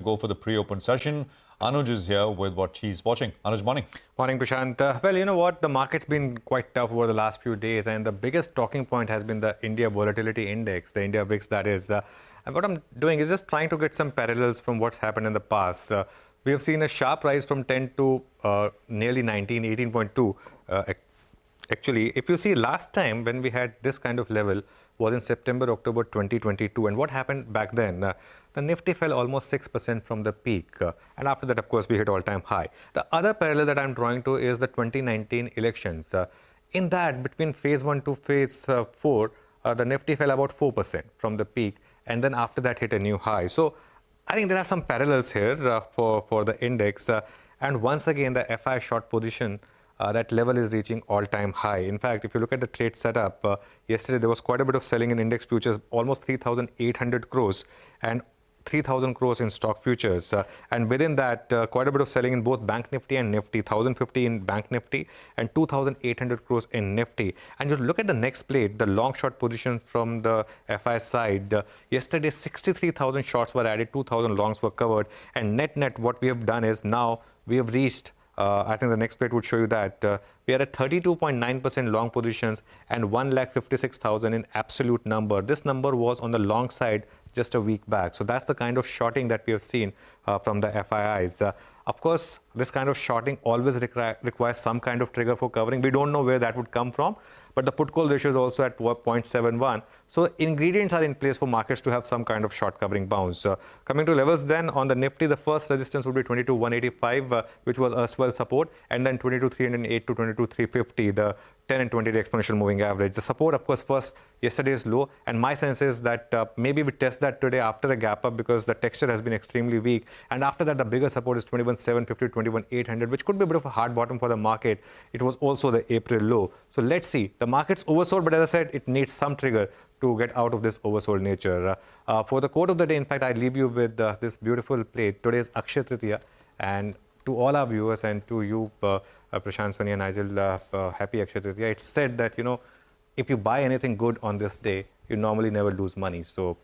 go for the pre-open session. Anuj is here with what he's watching. Anuj, morning. Morning, Prashant. Well, you know what? The market's been quite tough over the last few days, and the biggest talking point has been the India Volatility Index, the India VIX, that is. And what I'm doing is just trying to get some parallels from what's happened in the past. We have seen a sharp rise from 10 to nearly 19, 18.2. Actually, if you see last time when we had this kind of level was in September, October 2022. And what happened back then? The Nifty fell almost 6% from the peak. And after that, of course, we hit all-time high. The other parallel that I'm drawing to is the 2019 elections. In that, between phase 1 to phase 4, the Nifty fell about 4% from the peak. And then after that, hit a new high. So I think there are some parallels here for the index. And once again, the FI short position, that level is reaching all-time high. In fact, if you look at the trade setup, yesterday there was quite a bit of selling in index futures, almost 3,800 crores and 3,000 crores in stock futures. And within that, quite a bit of selling in both Bank Nifty and Nifty, 1,050 in Bank Nifty and 2,800 crores in Nifty. And you look at the next plate, the long short position from the FI side. Yesterday, 63,000 shorts were added, 2,000 longs were covered. And net, what we have done is now we have reached I think the next plate would show you that we are at 32.9% long positions and 1,56,000 in absolute number. This number was on the long side just a week back. So that's the kind of shorting that we have seen from the FIIs. Of course, this kind of shorting always requires some kind of trigger for covering. We don't know where that would come from, but the put-call ratio is also at 0.71. So ingredients are in place for markets to have some kind of short covering bounce. Coming to levels then, on the Nifty, the first resistance would be 22,185, which was erstwhile support, and then 22,308 to 22,350, the 10 and 20-day exponential moving average. The support, of course, first yesterday's low, and my sense is that maybe we test that today after a gap up because the texture has been extremely weak. And after that, the bigger support is 21,750 to 21,800, which could be a bit of a hard bottom for the market. It was also the April low. So let's see. The market's oversold, but as I said, it needs some trigger to get out of this oversold nature. For the quote of the day, in fact, I leave you with this beautiful plate. Today is Akshaya Tritiya, and to all our viewers and to you, Prashant, Sonia, Nigel, happy Akshaya Tritiya. It's said that, you know, if you buy anything good on this day, you normally never lose money. So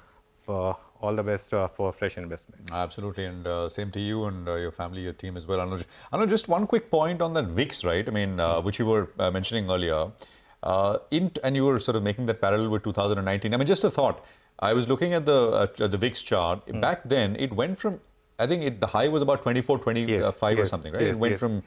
all the best for fresh investments. Absolutely, and same to you and your family, your team as well, Anuj. Anuj, just one quick point on that VIX, right? I mean, which you were mentioning earlier. And you were sort of making that parallel with 2019. I mean, just a thought. I was looking at the VIX chart. Back then, it went from, I think the high was about 24, 25 or something, right? It went from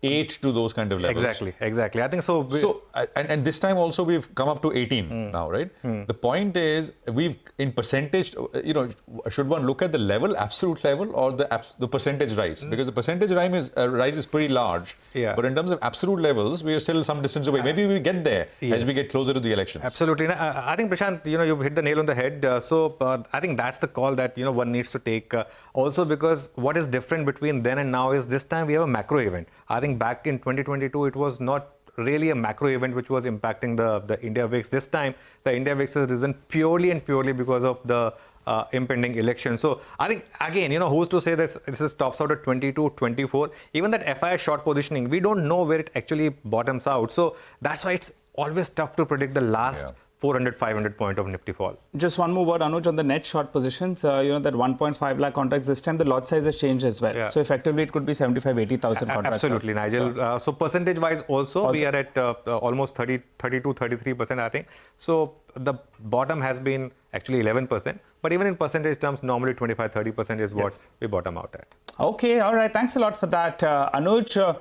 8 to those kind of levels. Exactly. I think so. And this time also we've come up to 18 now, right? The point is, we've in percentage, you know, should one look at the level, absolute level, or the percentage rise? Because the percentage rise is pretty large. Yeah. But in terms of absolute levels, we are still some distance away. Maybe we get there as we get closer to the elections. Absolutely. I think, Prashant, you know, you've hit the nail on the head. I think that's the call that, you know, one needs to take. Also because what is different between then and now is this time we have a macro event. I think back in 2022, it was not really a macro event which was impacting the India VIX. This time, the India VIX has risen purely because of the impending election. So I think, again, you know, who's to say this stops out at 22, 24? Even that FI short positioning, we don't know where it actually bottoms out. So that's why it's always tough to predict the last 400, 500 point of Nifty fall. Just one more word, Anuj, on the net short positions. You know, that 1.5 lakh contracts this time, the lot size has changed as well. Yeah. So effectively, it could be 75, 80,000 contracts. Absolutely, Nigel. So percentage-wise also, we are at almost 32, 33%, I think. So the bottom has been actually 11%. But even in percentage terms, normally 25, 30% is what we bottom out at. Okay, all right. Thanks a lot for that, Anuj.